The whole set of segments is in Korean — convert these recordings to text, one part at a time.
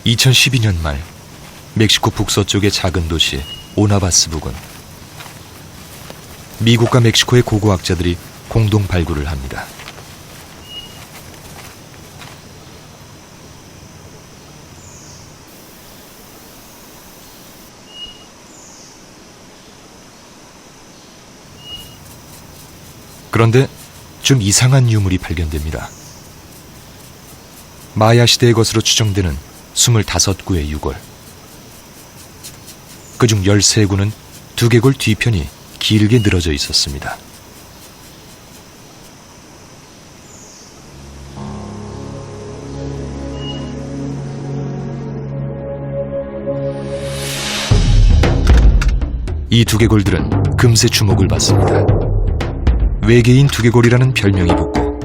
2012년 말 멕시코 북서쪽의 작은 도시 오나바스 부근. 미국과 멕시코의 고고학자들이 공동 발굴을 합니다. 그런데 좀 이상한 유물이 발견됩니다. 마야 시대의 것으로 추정되는 25구의 유골. 그중 13구는 두개골 뒤편이 길게 늘어져 있었습니다. 이 두개골들은 금세 주목을 받습니다. 외계인 두개골이라는 별명이 붙고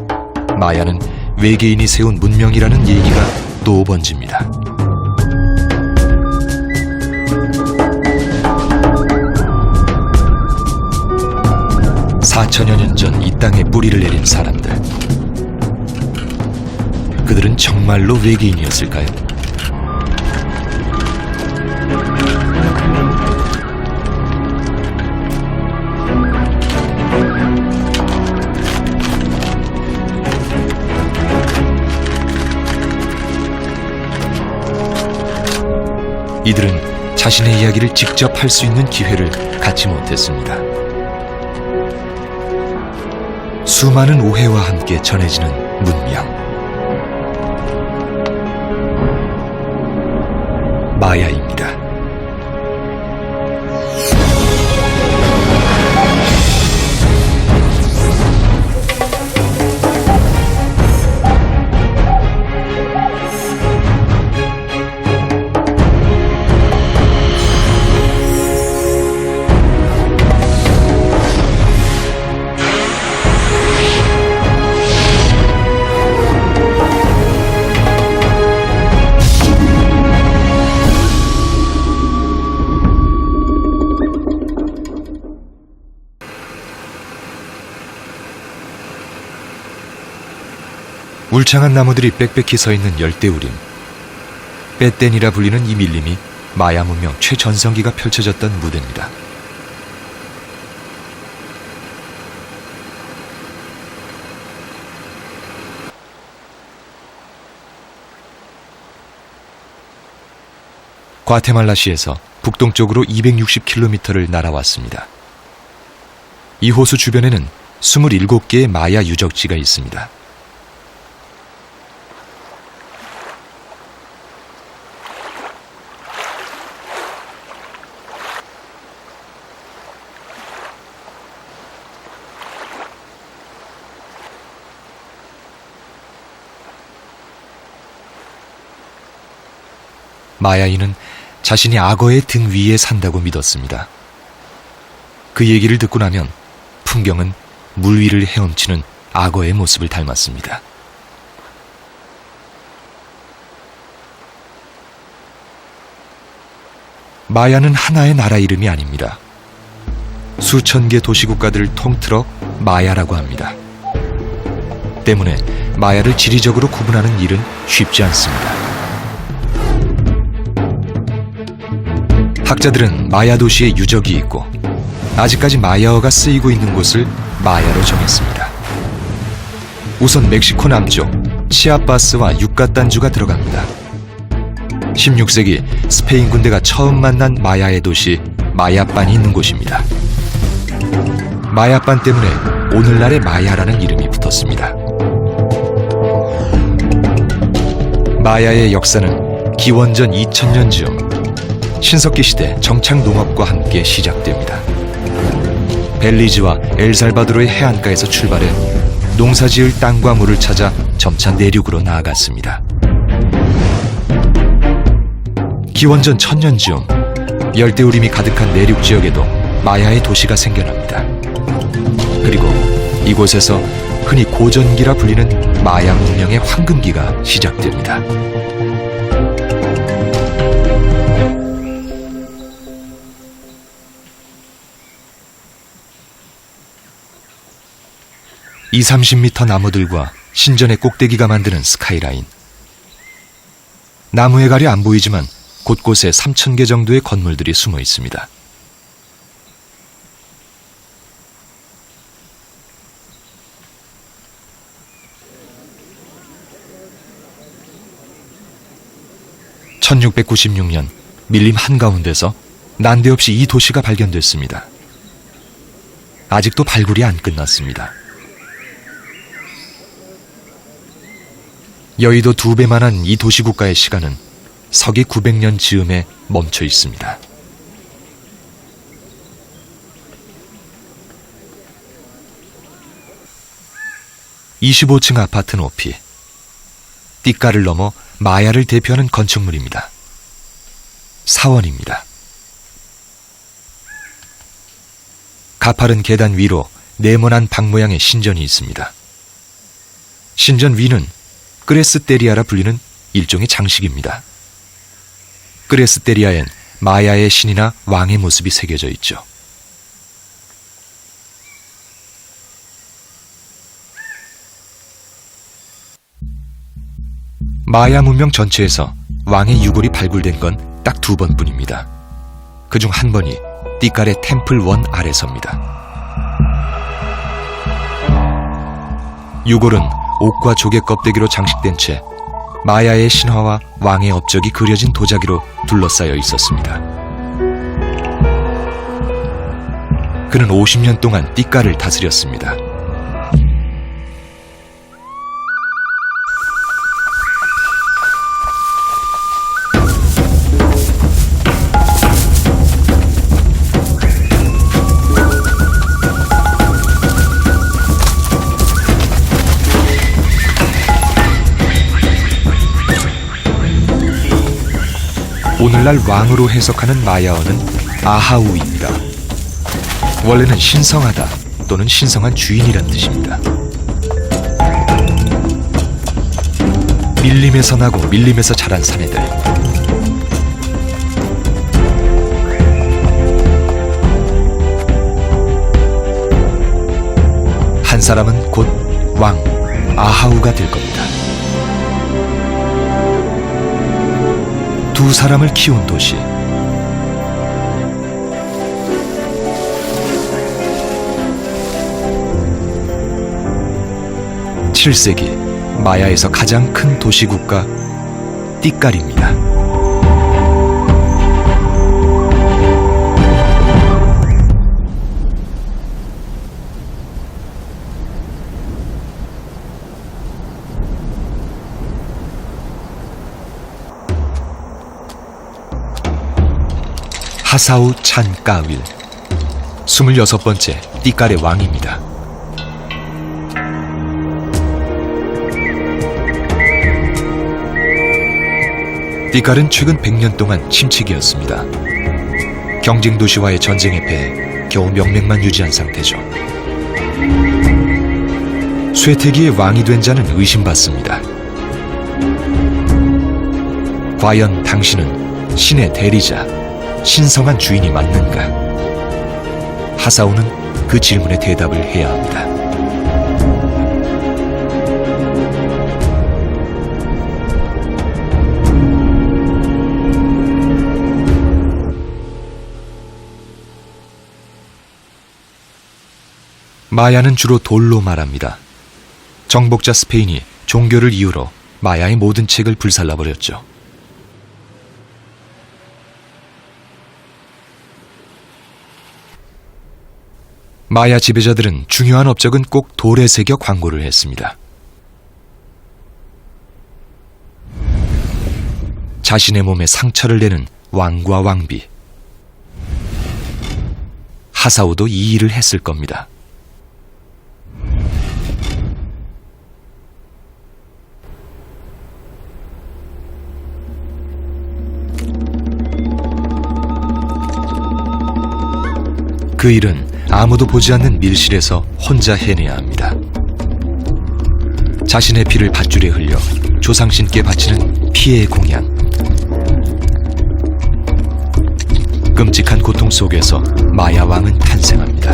마야는 외계인이 세운 문명이라는 얘기가 또 번집니다. (4천여 년 전) 이 땅에 뿌리를 내린 사람들. 그들은 정말로 외계인이었을까요? 이들은 자신의 이야기를 직접 할 수 있는 기회를 갖지 못했습니다. 수많은 오해와 함께 전해지는 문명. 마야입니다. 울창한 나무들이 빽빽히 서있는 열대우림. 빼땐이라 불리는 이 밀림이 마야 문명 최전성기가 펼쳐졌던 무대입니다. 과테말라시에서 북동쪽으로 260km를 날아왔습니다. 이 호수 주변에는 27개의 마야 유적지가 있습니다. 마야인은 자신이 악어의 등 위에 산다고 믿었습니다. 그 얘기를 듣고 나면 풍경은 물 위를 헤엄치는 악어의 모습을 닮았습니다. 마야는 하나의 나라 이름이 아닙니다. 수천 개 도시국가들을 통틀어 마야라고 합니다. 때문에 마야를 지리적으로 구분하는 일은 쉽지 않습니다. 학자들은 마야 도시에 유적이 있고 아직까지 마야어가 쓰이고 있는 곳을 마야로 정했습니다. 우선 멕시코 남쪽 치아파스와 유카탄주가 들어갑니다. 16세기 스페인 군대가 처음 만난 마야의 도시 마야빤이 있는 곳입니다. 마야빤 때문에 오늘날의 마야라는 이름이 붙었습니다. 마야의 역사는 기원전 2000년 즈음 신석기 시대 정착 농업과 함께 시작됩니다. 벨리즈와 엘살바도르의 해안가에서 출발해 농사지을 땅과 물을 찾아 점차 내륙으로 나아갔습니다. 기원전 1000년 즈음 열대우림이 가득한 내륙 지역에도 마야의 도시가 생겨납니다. 그리고 이곳에서 흔히 고전기라 불리는 마야 문명의 황금기가 시작됩니다. (20~30m) 나무들과 신전의 꼭대기가 만드는 스카이라인. 나무에 가려 안 보이지만 곳곳에 3,000개 정도의 건물들이 숨어 있습니다. (1696년) 밀림 한가운데서 난데없이 이 도시가 발견됐습니다. 아직도 발굴이 안 끝났습니다. 여의도 2배만한 이 도시국가의 시간은 서기 900년 즈음에 멈춰 있습니다. (25층) 아파트 높이, 띠까를 넘어 마야를 대표하는 건축물입니다. 사원입니다. 가파른 계단 위로 네모난 방 모양의 신전이 있습니다. 신전 위는 크레스테리아라 불리는 일종의 장식입니다. 크레스테리아엔 마야의 신이나 왕의 모습이 새겨져 있죠. 마야 문명 전체에서 왕의 유골이 발굴된 건 딱 2번뿐입니다. 그중 한 번이 띠깔의 템플 1 아래서입니다. 유골은 옥과 조개 껍데기로 장식된 채 마야의 신화와 왕의 업적이 그려진 도자기로 둘러싸여 있었습니다. 그는 50년 동안 띠깔을 다스렸습니다. 오늘날 왕으로 해석하는 마야어는 아하우입니다. 원래는 신성하다 또는 신성한 주인이란 뜻입니다. 밀림에서 나고 밀림에서 자란 사내들. 한 사람은 곧 왕 아하우가 될 겁니다. 2 사람을 키운 도시. (7세기) 마야에서 가장 큰 도시국가 띠깔입니다. 하사우 찬 까윌, 26번째 띠깔의 왕입니다. 띠깔은 최근 100년 동안 침체기였습니다. 경쟁 도시와의 전쟁에 패해 겨우 명맥만 유지한 상태죠. 쇠퇴기의 왕이 된 자는 의심받습니다. 과연 당신은 신의 대리자, 신성한 주인이 맞는가? 하사우는 그 질문에 대답을 해야 합니다. 마야는 주로 돌로 말합니다. 정복자 스페인이 종교를 이유로 마야의 모든 책을 불살라버렸죠. 마야 지배자들은 중요한 업적은 꼭 돌에 새겨 광고를 했습니다. 자신의 몸에 상처를 내는 왕과 왕비. 하사우도 이 일을 했을 겁니다. 그 일은 아무도 보지 않는 밀실에서 혼자 해내야 합니다. 자신의 피를 밧줄에 흘려 조상신께 바치는 피의 공양. 끔찍한 고통 속에서 마야 왕은 탄생합니다.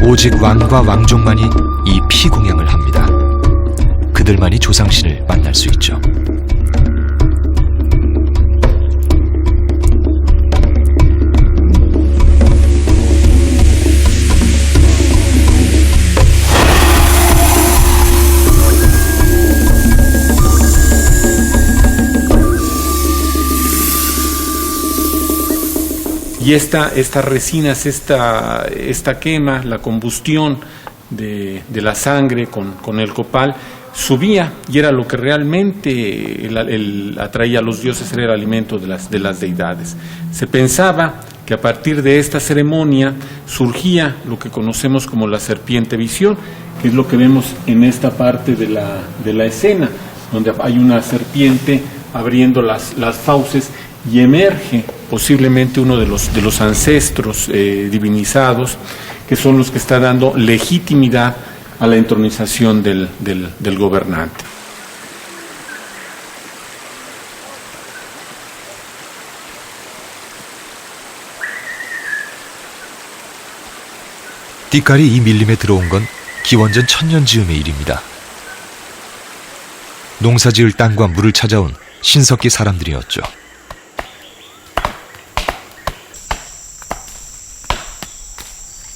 오직 왕과 왕족만이 이 피 공양을 그들만이 조상신을 만날 수 있죠. Y estas resinas, esta quema, la combustión de la sangre con el copal subía, y era lo que realmente atraía a los dioses, era el alimento de las deidades. Se pensaba que a partir de esta ceremonia surgía lo que conocemos como la serpiente visión, que es lo que vemos en esta parte de la escena, donde hay una serpiente abriendo las fauces, y emerge posiblemente uno de los ancestros divinizados, que son los que está dando legitimidad a la entronización del gobernante. 띠깔이 이 밀림에 들어온 건 기원전 1000년 즈음의 일입니다. 농사지을 땅과 물을 찾아온 신석기 사람들이었죠.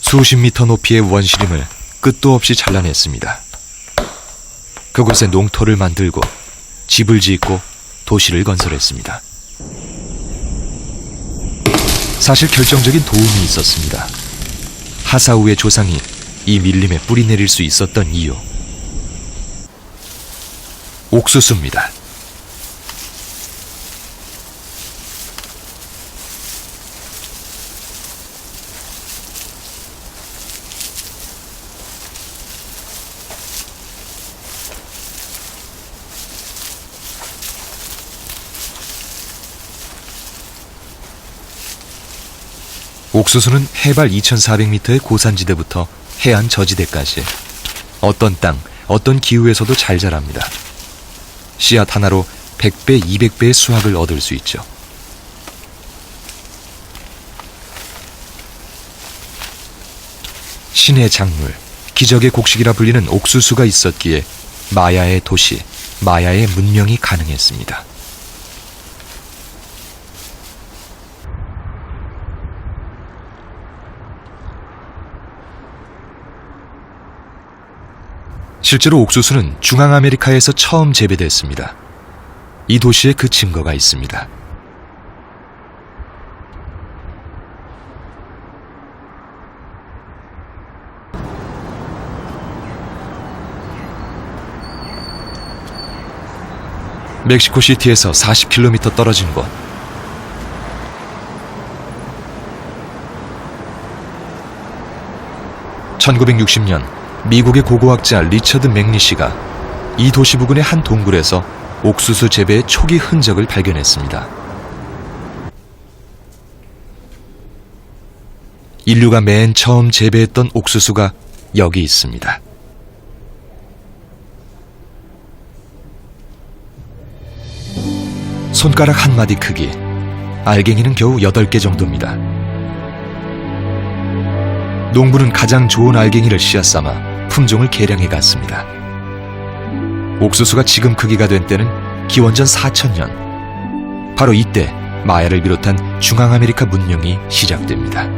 수십 미터 높이의 원시림을 끝도 없이 잘라냈습니다. 그곳에 농토를 만들고 집을 짓고 도시를 건설했습니다. 사실 결정적인 도움이 있었습니다. 하사우의 조상이 이 밀림에 뿌리 내릴 수 있었던 이유, 옥수수입니다. 옥수수는 해발 2400m의 고산지대부터 해안 저지대까지 어떤 땅, 어떤 기후에서도 잘 자랍니다. 씨앗 하나로 100배, 200배의 수확을 얻을 수 있죠. 신의 작물, 기적의 곡식이라 불리는 옥수수가 있었기에 마야의 도시, 마야의 문명이 가능했습니다. 실제로 옥수수는 중앙아메리카에서 처음 재배됐습니다. 이 도시에 그 증거가 있습니다. 멕시코시티에서 40km 떨어진 곳. (1960년) 미국의 고고학자 리처드 맥니시가 이 도시 부근의 한 동굴에서 옥수수 재배의 초기 흔적을 발견했습니다. 인류가 맨 처음 재배했던 옥수수가 여기 있습니다. 손가락 한 마디 크기, 알갱이는 겨우 8개 정도입니다. 농부는 가장 좋은 알갱이를 씨앗 삼아 품종을 개량해 갔습니다. 옥수수가 지금 크기가 된 때는 기원전 4000년. 바로 이때 마야를 비롯한 중앙아메리카 문명이 시작됩니다.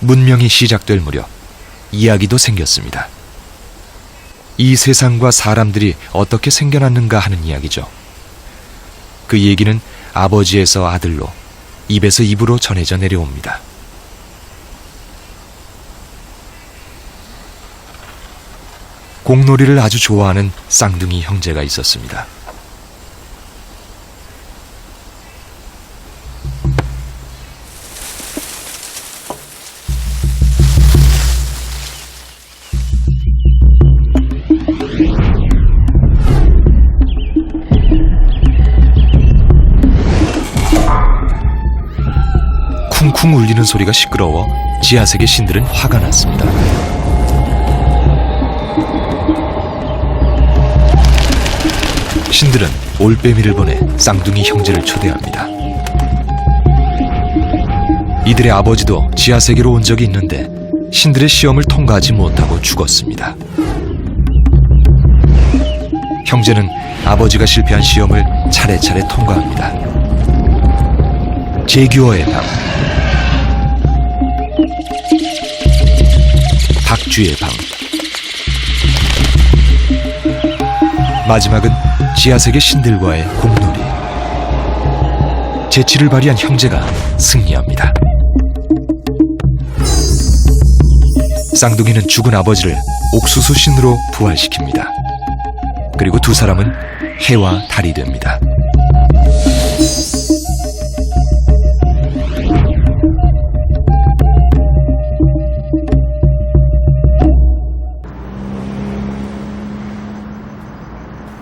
문명이 시작될 무렵 이야기도 생겼습니다. 이 세상과 사람들이 어떻게 생겨났는가 하는 이야기죠. 그 얘기는 아버지에서 아들로, 입에서 입으로 전해져 내려옵니다. 공놀이를 아주 좋아하는 쌍둥이 형제가 있었습니다. 쿵쿵 울리는 소리가 시끄러워 지하세계 신들은 화가 났습니다. 신들은 올빼미를 보내 쌍둥이 형제를 초대합니다. 이들의 아버지도 지하세계로 온 적이 있는데 신들의 시험을 통과하지 못하고 죽었습니다. 형제는 아버지가 실패한 시험을 차례차례 통과합니다. 제규어의 방, 박쥐의 방, 마지막은 지하세계 신들과의 공놀이. 재치를 발휘한 형제가 승리합니다. 쌍둥이는 죽은 아버지를 옥수수 신으로 부활시킵니다. 그리고 두 사람은 해와 달이 됩니다.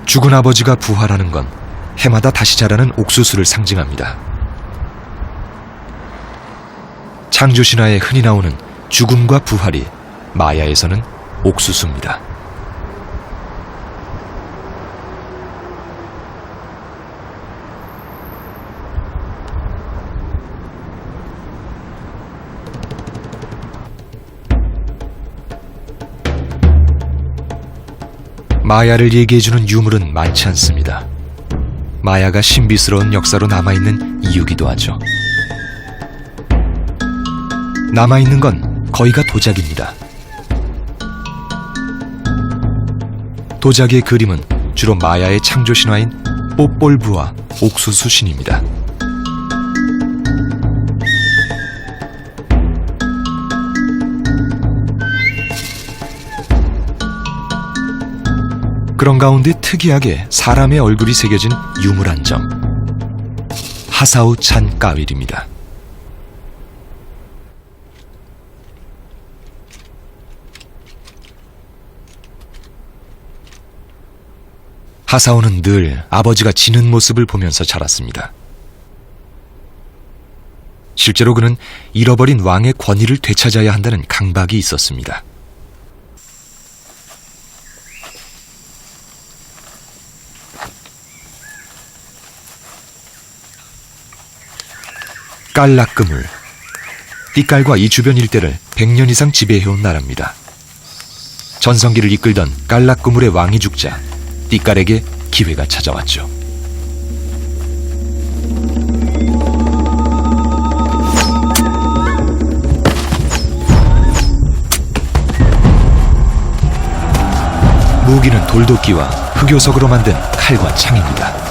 죽은 아버지가 부활하는 건 해마다 다시 자라는 옥수수를 상징합니다. 창조 신화에 흔히 나오는 죽음과 부활이 마야에서는 옥수수입니다. 마야를 얘기해주는 유물은 많지 않습니다. 마야가 신비스러운 역사로 남아있는 이유기도 하죠. 남아있는 건 거의가 도자기입니다. 도자기의 그림은 주로 마야의 창조 신화인 뽀폴부와 옥수수 신입니다. 그런 가운데 특이하게 사람의 얼굴이 새겨진 유물 한 점. 하사우 찬 까윌입니다. 하사오는 늘 아버지가 지는 모습을 보면서 자랐습니다. 실제로 그는 잃어버린 왕의 권위를 되찾아야 한다는 강박이 있었습니다. 깔락그물, 띠깔과 이 주변 일대를 100년 이상 지배해온 나라입니다. 전성기를 이끌던 깔락그물의 왕이 죽자 띠깔에게 기회가 찾아왔죠. 무기는 돌도끼와 흑요석으로 만든 칼과 창입니다.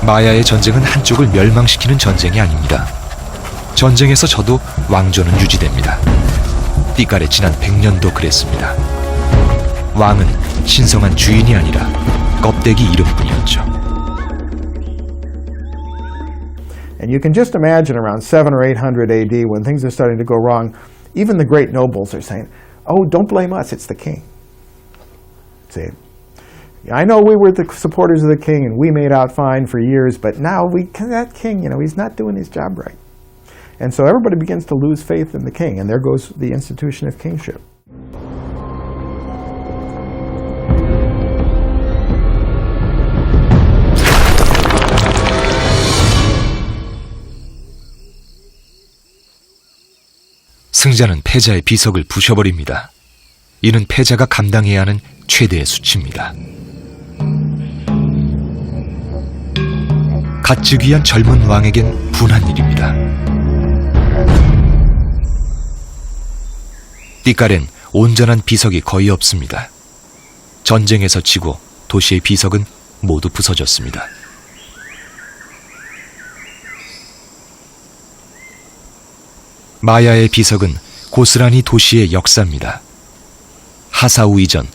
마야의 전쟁은 한쪽을 멸망시키는 전쟁이 아닙니다. 전쟁에서 져도 왕조는 유지됩니다. 띠깔의 지난 100년도 그랬습니다. 왕은 신성한 주인이 아니라 껍데기 이름뿐이었죠. And you can just imagine around 700 or 800 AD when things are starting to go wrong, even the great nobles are saying, "Oh, don't blame us, it's the king." See? I know we were the supporters of the king and we made out fine for years, but now that king, he's not doing his job right. And so everybody begins to lose faith in the king, and there goes the institution of kingship. 승자는 패자의 비석을 부셔버립니다. 이는 패자가 감당해야 하는 최대의 수치입니다. 갓즉 위한 젊은 왕에겐 분한 일입니다. 띠깔엔 온전한 비석이 거의 없습니다. 전쟁에서 지고 도시의 비석은 모두 부서졌습니다. 마야의 비석은 고스란히 도시의 역사입니다. 하사우 이전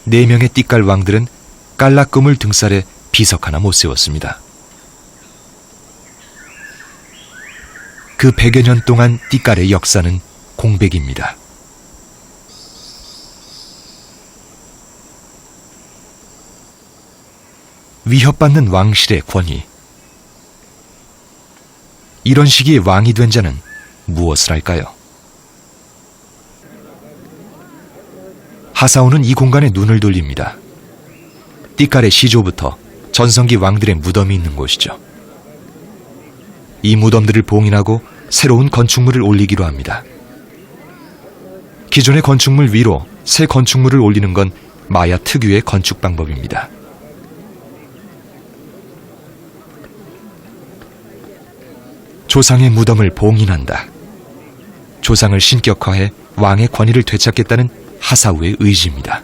4명의 띠깔 왕들은 깔락그물 등살에 비석 하나 못 세웠습니다. 그 100여 년 동안 띠깔의 역사는 공백입니다. 위협받는 왕실의 권위. 이런 시기에 왕이 된 자는 무엇을 할까요? 하사오는 이 공간에 눈을 돌립니다. 띠깔의 시조부터 전성기 왕들의 무덤이 있는 곳이죠. 이 무덤들을 봉인하고 새로운 건축물을 올리기로 합니다. 기존의 건축물 위로 새 건축물을 올리는 건 마야 특유의 건축 방법입니다. 조상의 무덤을 봉인한다. 조상을 신격화해 왕의 권위를 되찾겠다는 하사우의 의지입니다.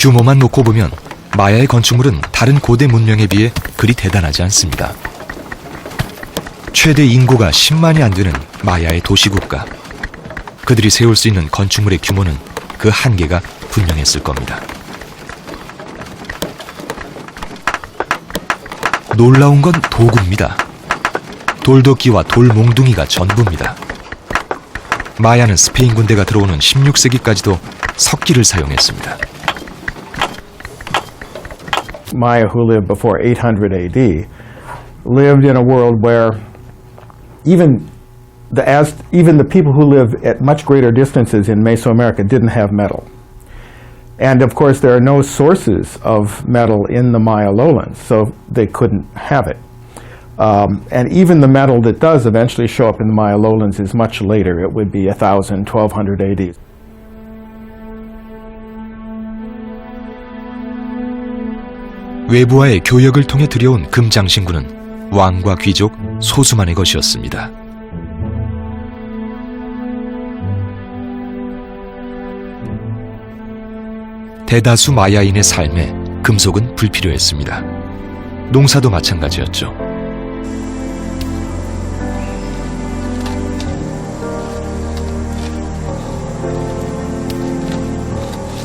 규모만 놓고 보면 마야의 건축물은 다른 고대 문명에 비해 그리 대단하지 않습니다. 최대 인구가 10만이 안 되는 마야의 도시국가. 그들이 세울 수 있는 건축물의 규모는 그 한계가 분명했을 겁니다. 놀라운 건 도구입니다. 돌도끼와 돌몽둥이가 전부입니다. 마야는 스페인 군대가 들어오는 16세기까지도 석기를 사용했습니다. Maya, who lived before 800 AD, lived in a world where even the people who live at much greater distances in Mesoamerica didn't have metal. And of course, there are no sources of metal in the Maya lowlands, so they couldn't have it. And even the metal that does eventually show up in the Maya lowlands is much later. It would be 1000, 1200 AD. 외부와의 교역을 통해 들여온 금장신구는 왕과 귀족 소수만의 것이었습니다. 대다수 마야인의 삶에 금속은 불필요했습니다. 농사도 마찬가지였죠.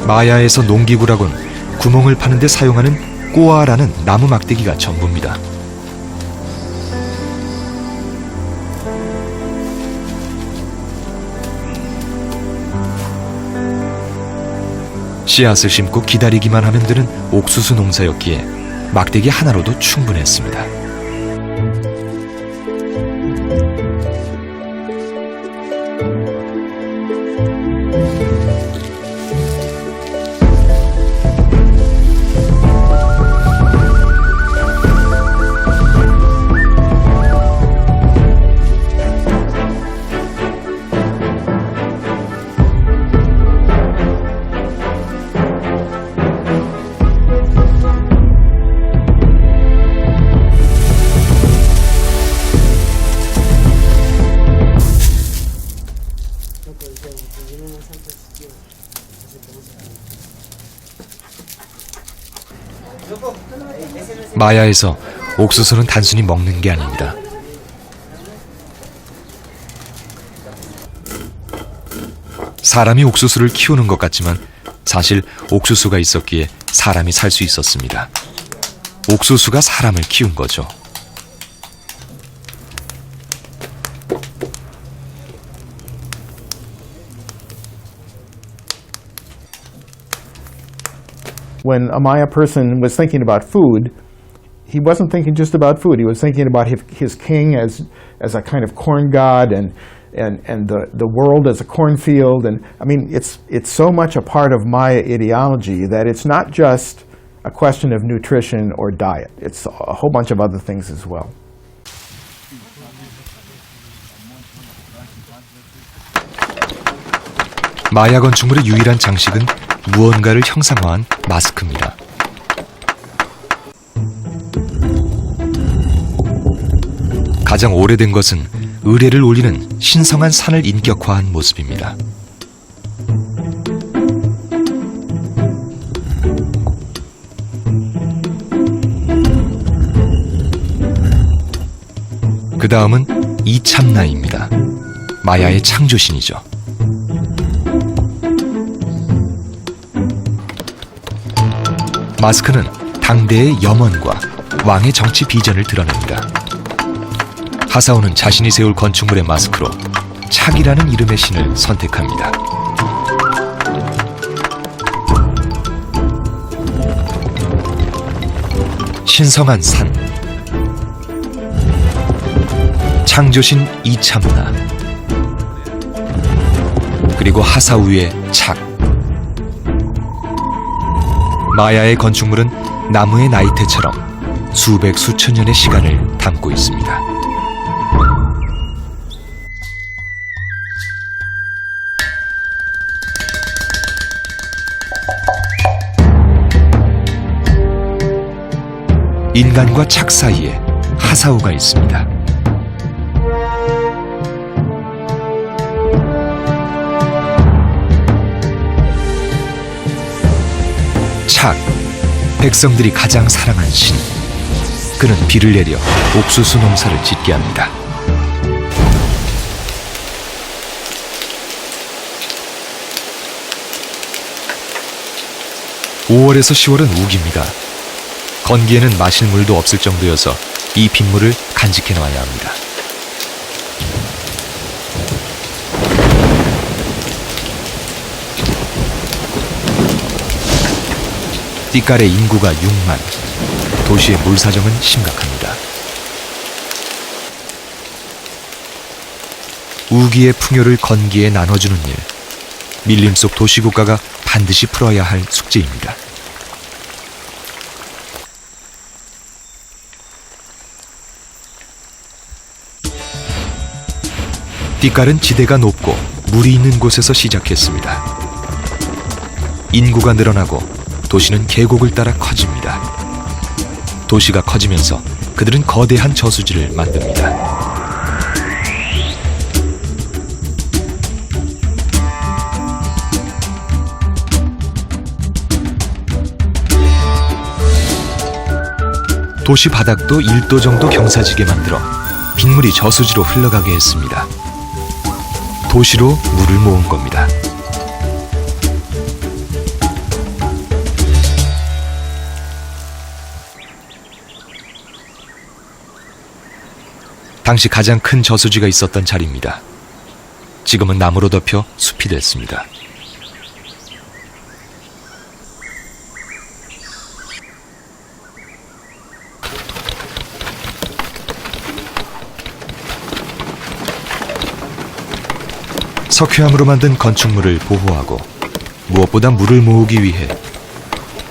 마야에서 농기구라곤 구멍을 파는 데 사용하는 꼬아라는 나무 막대기가 전부입니다. 씨앗을 심고 기다리기만 하면 되는 옥수수 농사였기에 막대기 하나로도 충분했습니다. 마야에서 옥수수는 단순히 먹는 게 아닙니다. 사람이 옥수수를 키우는 것 같지만 사실 옥수수가 있었기에 사람이 살 수 있었습니다. 옥수수가 사람을 키운 거죠. When a Maya person was thinking about food, he wasn't thinking just about food. He was thinking about his king as a kind of corn god and the world as a cornfield. And I mean, it's so much a part of Maya ideology that it's not just a question of nutrition or diet. It's a whole bunch of other things as well. 마야 건축물의 유일한 장식은 무언가를 형상화한 마스크입니다. 가장 오래된 것은 의뢰를 올리는 신성한 산을 인격화한 모습입니다. 그 다음은 이참나입니다. 마야의 창조신이죠. 마스크는 당대의 염원과 왕의 정치 비전을 드러냅니다. 하사오는 자신이 세울 건축물의 마스크로 착이라는 이름의 신을 선택합니다. 신성한 산, 창조신 이참나, 그리고 하사우의 착. 마야의 건축물은 나무의 나이테처럼 수백 수천 년의 시간을 담고 있습니다. 인간과 착 사이에 하사우가 있습니다. 착, 백성들이 가장 사랑한 신. 그는 비를 내려 옥수수 농사를 짓게 합니다. 5월에서 10월은 우기입니다. 건기에는 마실 물도 없을 정도여서 이 빗물을 간직해 놔야 합니다. 띠깔의 인구가 6만, 도시의 물 사정은 심각합니다. 우기의 풍요를 건기에 나눠주는 일, 밀림 속 도시국가가 반드시 풀어야 할 숙제입니다. 띠깔은 지대가 높고 물이 있는 곳에서 시작했습니다. 인구가 늘어나고 도시는 계곡을 따라 커집니다. 도시가 커지면서 그들은 거대한 저수지를 만듭니다. 도시 바닥도 1도 정도 경사지게 만들어 빗물이 저수지로 흘러가게 했습니다. 도시로 물을 모은 겁니다. 당시 가장 큰 저수지가 있었던 자리입니다. 지금은 나무로 덮여 숲이 됐습니다. 석회암으로 만든 건축물을 보호하고 무엇보다 물을 모으기 위해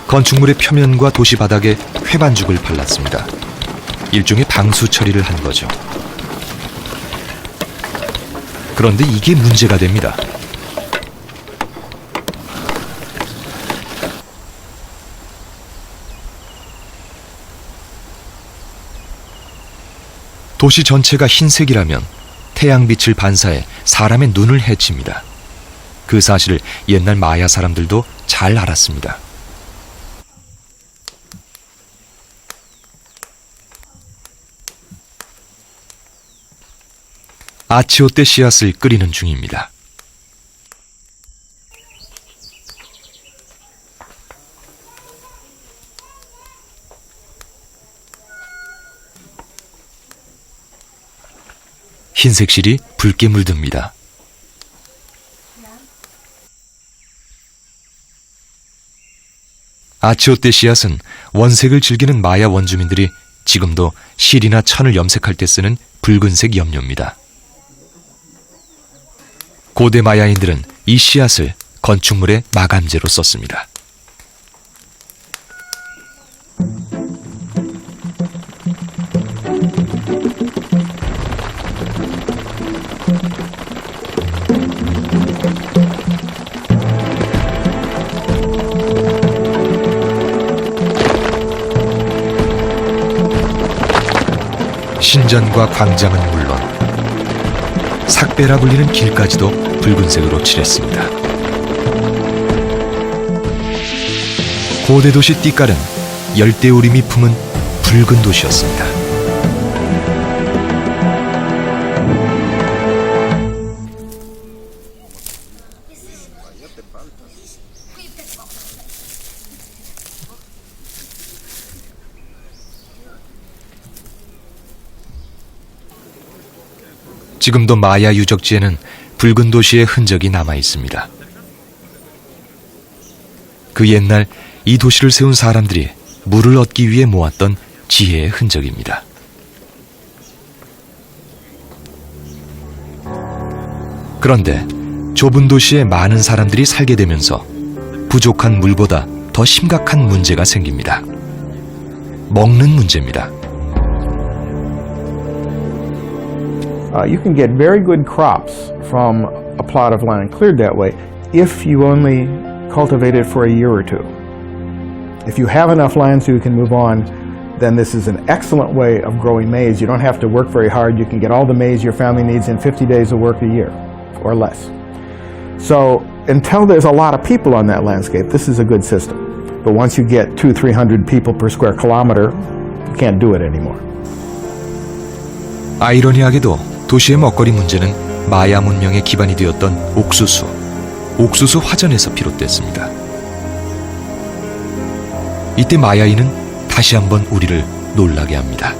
건축물의 표면과 도시 바닥에 회반죽을 발랐습니다. 일종의 방수 처리를 한 거죠. 그런데 이게 문제가 됩니다. 도시 전체가 흰색이라면 태양빛을 반사해 사람의 눈을 해칩니다. 그 사실을 옛날 마야 사람들도 잘 알았습니다. 아치오떼 씨앗을 끓이는 중입니다. 흰색 실이 붉게 물듭니다. 아치오떼 씨앗은 원색을 즐기는 마야 원주민들이 지금도 실이나 천을 염색할 때 쓰는 붉은색 염료입니다. 고대 마야인들은 이 씨앗을 건축물의 마감재로 썼습니다. 신전과 광장은 물론 삭배라 불리는 길까지도 붉은색으로 칠했습니다. 고대 도시 띠깔은 열대우림이 품은 붉은 도시였습니다. 지금도 마야 유적지에는 붉은 도시의 흔적이 남아 있습니다. 그 옛날 이 도시를 세운 사람들이 물을 얻기 위해 모았던 지혜의 흔적입니다. 그런데 좁은 도시에 많은 사람들이 살게 되면서 부족한 물보다 더 심각한 문제가 생깁니다. 먹는 문제입니다. You can get very good crops from a plot of land cleared that way if you only cultivate it for a year or two. If you have enough land so you can move on, then this is an excellent way of growing maize. You don't have to work very hard. You can get all the maize your family needs in 50 days of work a year or less. So until there's a lot of people on that landscape, this is a good system. But once you get 200-300 people per square kilometer, you can't do it anymore. 아이러니하게도 도시의 먹거리 문제는 마야 문명의 기반이 되었던 옥수수 화전에서 비롯됐습니다. 이때 마야인은 다시 한번 우리를 놀라게 합니다.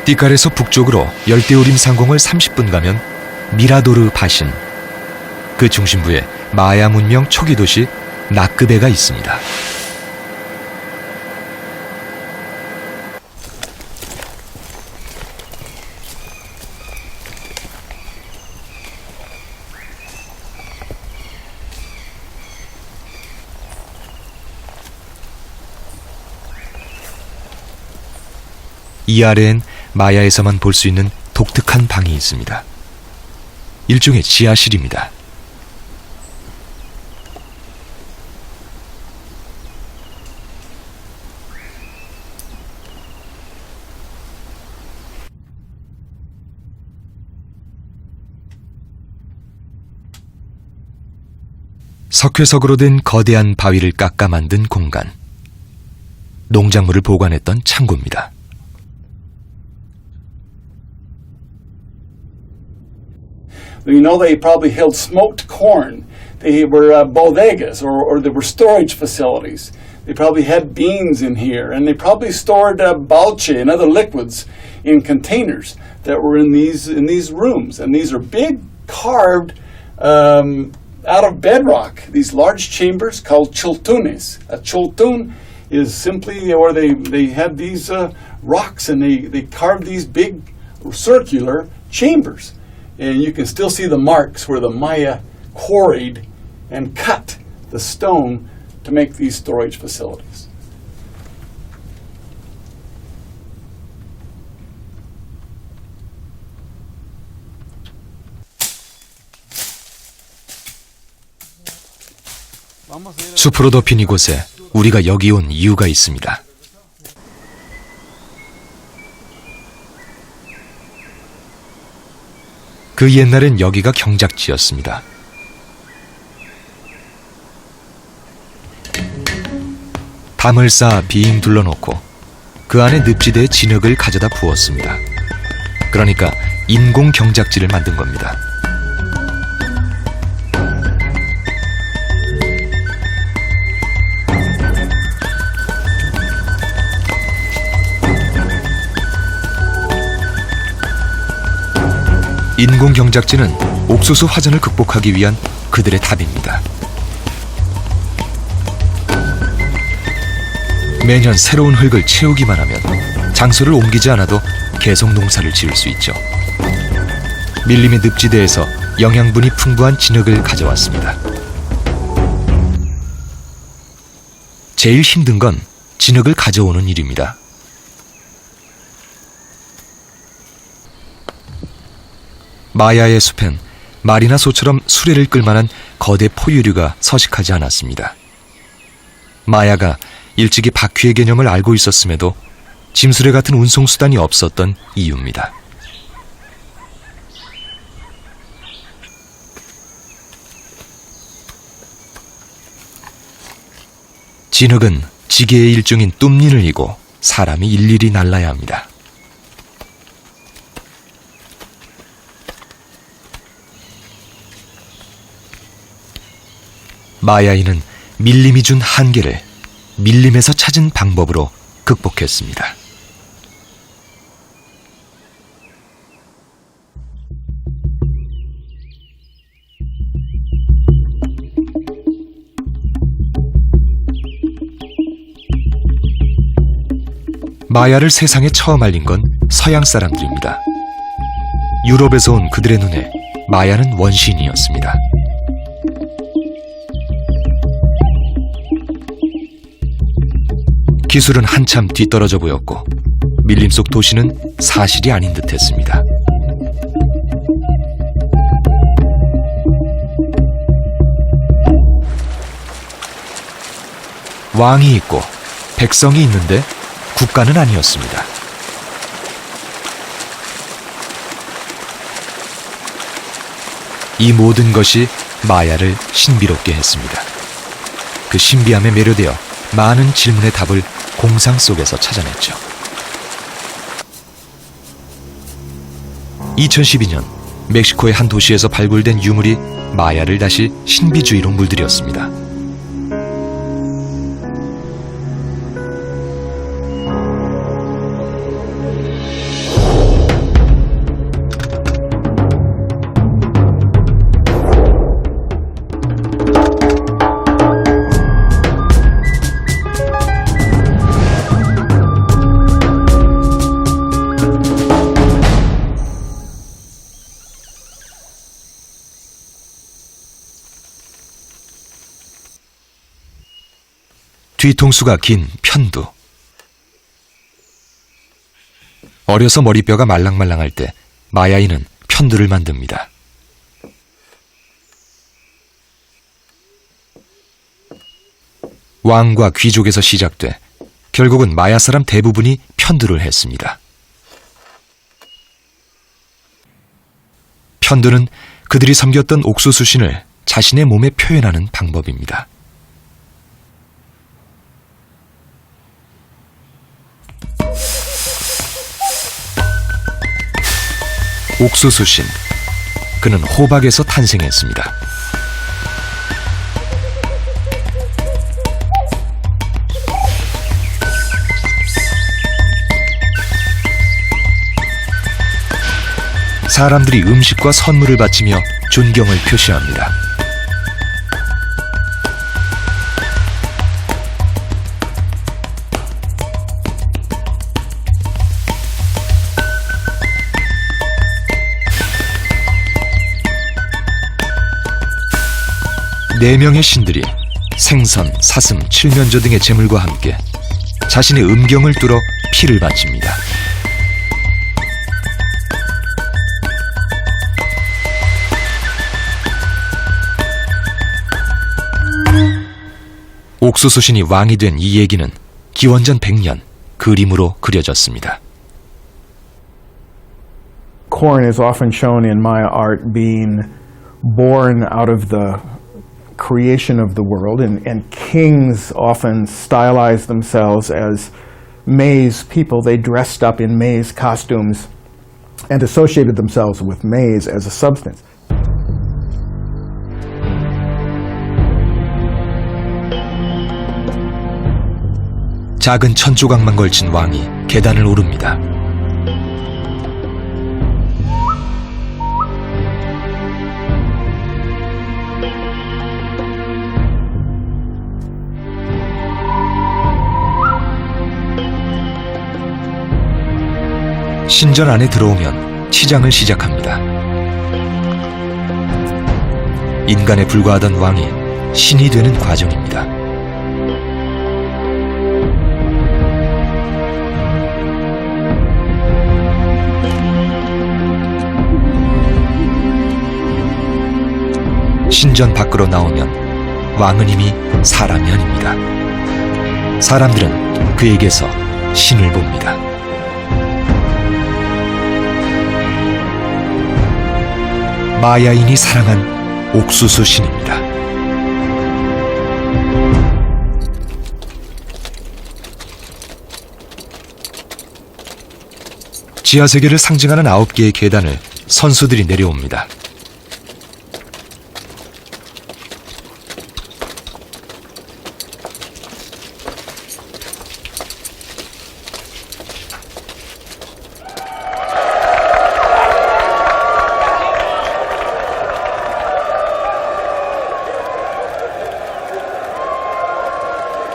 티칼에서 북쪽으로 열대우림 상공을 30분 가면 미라도르 바신, 그 중심부에 마야 문명 초기 도시 나크베가 있습니다. 이 아래엔 마야에서만 볼 수 있는 독특한 방이 있습니다. 일종의 지하실입니다. 석회석으로 된 거대한 바위를 깎아 만든 공간. 농작물을 보관했던 창고입니다. You know, they probably held smoked corn. They were bodegas, or there were storage facilities. They probably had beans in here, and they probably stored balche and other liquids in containers that were in these rooms. And these are big, carved out of bedrock. These large chambers called chultunes. A chultun is simply where they had these rocks, and they carved these big circular chambers. And you can still see the marks where the Maya quarried and cut the stone to make these storage facilities. 숲으로 덮인 이곳에 우리가 여기 온 이유가 있습니다. 그 옛날엔 여기가 경작지였습니다. 담을 쌓아 빙 둘러놓고 그 안에 늪지대에 진흙을 가져다 부었습니다. 그러니까 인공 경작지를 만든 겁니다. 인공 경작지는 옥수수 화전을 극복하기 위한 그들의 답입니다. 매년 새로운 흙을 채우기만 하면 장소를 옮기지 않아도 계속 농사를 지을 수 있죠. 밀림의 늪지대에서 영양분이 풍부한 진흙을 가져왔습니다. 제일 힘든 건 진흙을 가져오는 일입니다. 마야의 숲엔 말이나 소처럼 수레를 끌만한 거대 포유류가 서식하지 않았습니다. 마야가 일찍이 바퀴의 개념을 알고 있었음에도 짐수레 같은 운송수단이 없었던 이유입니다. 진흙은 지게의 일종인 뚠린을 이고 사람이 일일이 날라야 합니다. 마야인은 밀림이 준 한계를 밀림에서 찾은 방법으로 극복했습니다. 마야를 세상에 처음 알린 건 서양 사람들입니다. 유럽에서 온 그들의 눈에 마야는 원시인이었습니다. 기술은 한참 뒤떨어져 보였고 밀림 속 도시는 사실이 아닌 듯했습니다. 왕이 있고 백성이 있는데 국가는 아니었습니다. 이 모든 것이 마야를 신비롭게 했습니다. 그 신비함에 매료되어 많은 질문의 답을 공상 속에서 찾아냈죠. 2012년 멕시코의 한 도시에서 발굴된 유물이 마야를 다시 신비주의로 물들였습니다. 뒤통수가 긴 편두. 어려서 머리뼈가 말랑말랑할 때 마야인은 편두를 만듭니다. 왕과 귀족에서 시작돼 결국은 마야 사람 대부분이 편두를 했습니다. 편두는 그들이 섬겼던 옥수수 신을 자신의 몸에 표현하는 방법입니다. 옥수수신, 그는 호박에서 탄생했습니다. 사람들이 음식과 선물을 바치며 존경을 표시합니다. 네 명의 신들이 생선, 사슴, 칠면조 등의 제물과 함께 자신의 음경을 뚫어 피를 바칩니다. 옥수수신이 왕이 된 이 얘기는 기원전 100년 그림으로 그려졌습니다. Corn is often shown in Maya art being born out of the creation of the world, and kings often stylize themselves as maize people. They dressed up in maize costumes and associated themselves with maize as a substance. 작은 천조각만 걸친 왕이 계단을 오릅니다. 신전 안에 들어오면 치장을 시작합니다. 인간에 불과하던 왕이 신이 되는 과정입니다. 신전 밖으로 나오면 왕은 이미 사람이 아닙니다. 사람들은 그에게서 신을 봅니다. 마야인이 사랑한 옥수수 신입니다. 지하세계를 상징하는 9개의 계단을 선수들이 내려옵니다.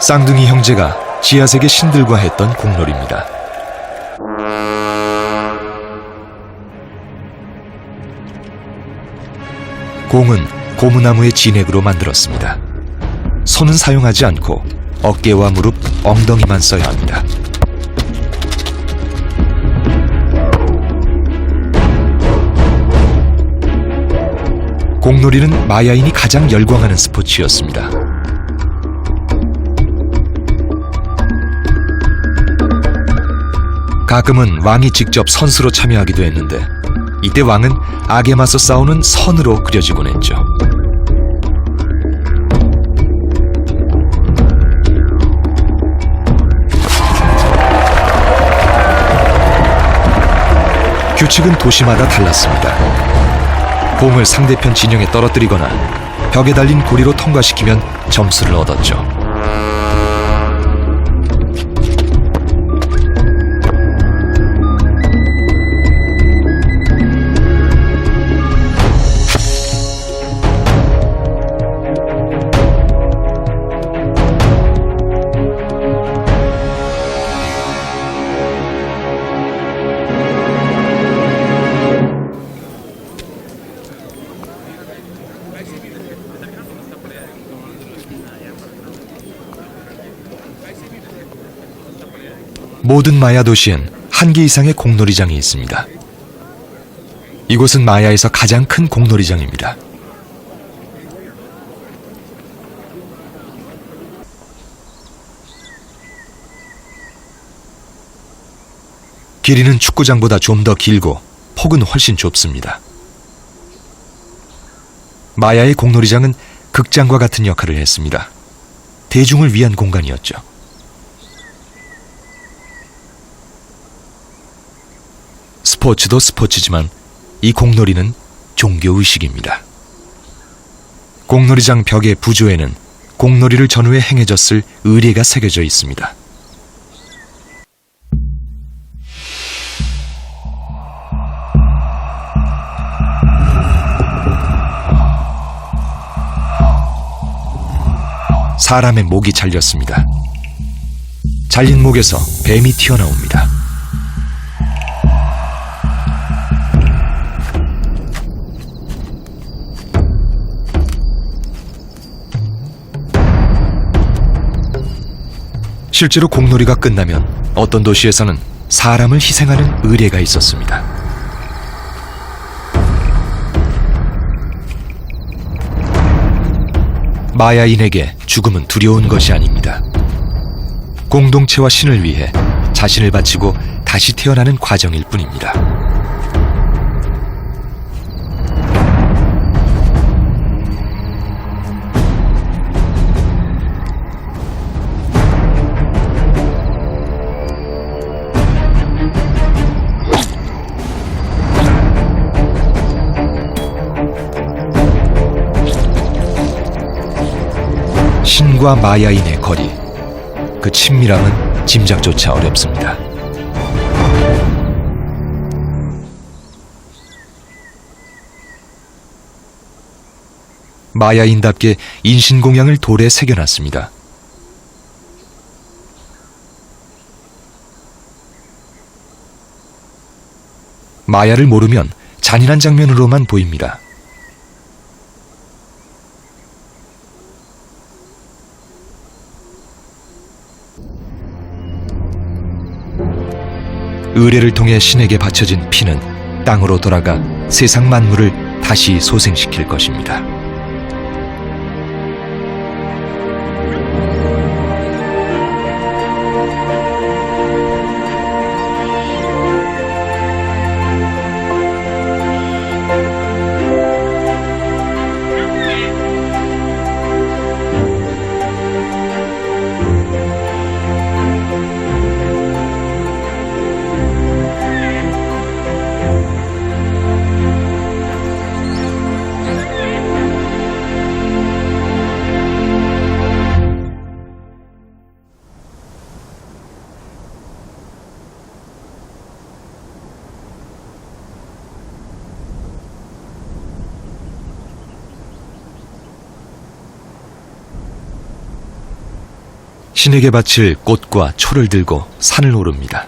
쌍둥이 형제가 지하세계 신들과 했던 공놀이입니다. 공은 고무나무의 진액으로 만들었습니다. 손은 사용하지 않고 어깨와 무릎, 엉덩이만 써야 합니다. 공놀이는 마야인이 가장 열광하는 스포츠였습니다. 가끔은 왕이 직접 선수로 참여하기도 했는데 이때 왕은 악에 맞서 싸우는 선으로 그려지곤 했죠. 규칙은 도시마다 달랐습니다. 공을 상대편 진영에 떨어뜨리거나 벽에 달린 고리로 통과시키면 점수를 얻었죠. 모든 마야 도시엔 한 개 이상의 공놀이장이 있습니다. 이곳은 마야에서 가장 큰 공놀이장입니다. 길이는 축구장보다 좀 더 길고 폭은 훨씬 좁습니다. 마야의 공놀이장은 극장과 같은 역할을 했습니다. 대중을 위한 공간이었죠. 스포츠도 스포츠지만 이 공놀이는 종교의식입니다. 공놀이장 벽의 부조에는 공놀이를 전후에 행해졌을 의례가 새겨져 있습니다. 사람의 목이 잘렸습니다. 잘린 목에서 뱀이 튀어나옵니다. 실제로 공놀이가 끝나면 어떤 도시에서는 사람을 희생하는 의례가 있었습니다. 마야인에게 죽음은 두려운 것이 아닙니다. 공동체와 신을 위해 자신을 바치고 다시 태어나는 과정일 뿐입니다. 신과 마야인의 거리, 그 친밀함은 짐작조차 어렵습니다. 마야인답게 인신공양을 돌에 새겨놨습니다. 마야를 모르면 잔인한 장면으로만 보입니다. 의례를 통해 신에게 바쳐진 피는 땅으로 돌아가 세상 만물을 다시 소생시킬 것입니다. 신에게 바칠 꽃과 초를 들고 산을 오릅니다.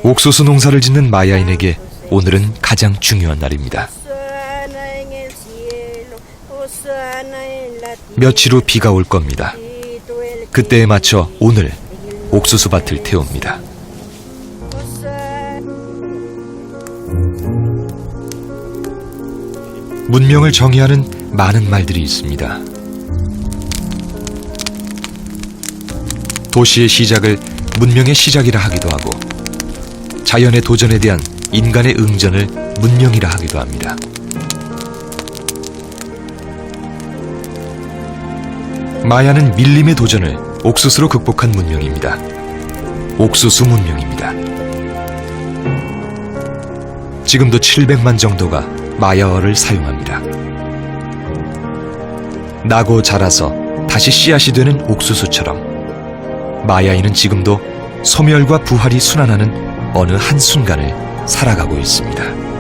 옥수수 농사를 짓는 마야인에게 오늘은 가장 중요한 날입니다. 며칠 후 비가 올 겁니다. 그때에 맞춰 오늘 옥수수 밭을 태웁니다. 문명을 정의하는 많은 말들이 있습니다. 도시의 시작을 문명의 시작이라 하기도 하고, 자연의 도전에 대한 인간의 응전을 문명이라 하기도 합니다. 마야는 밀림의 도전을 옥수수로 극복한 문명입니다. 옥수수 문명입니다. 지금도 700만 정도가 마야어를 사용합니다. 나고 자라서 다시 씨앗이 되는 옥수수처럼 마야인은 지금도 소멸과 부활이 순환하는 어느 한순간을 살아가고 있습니다.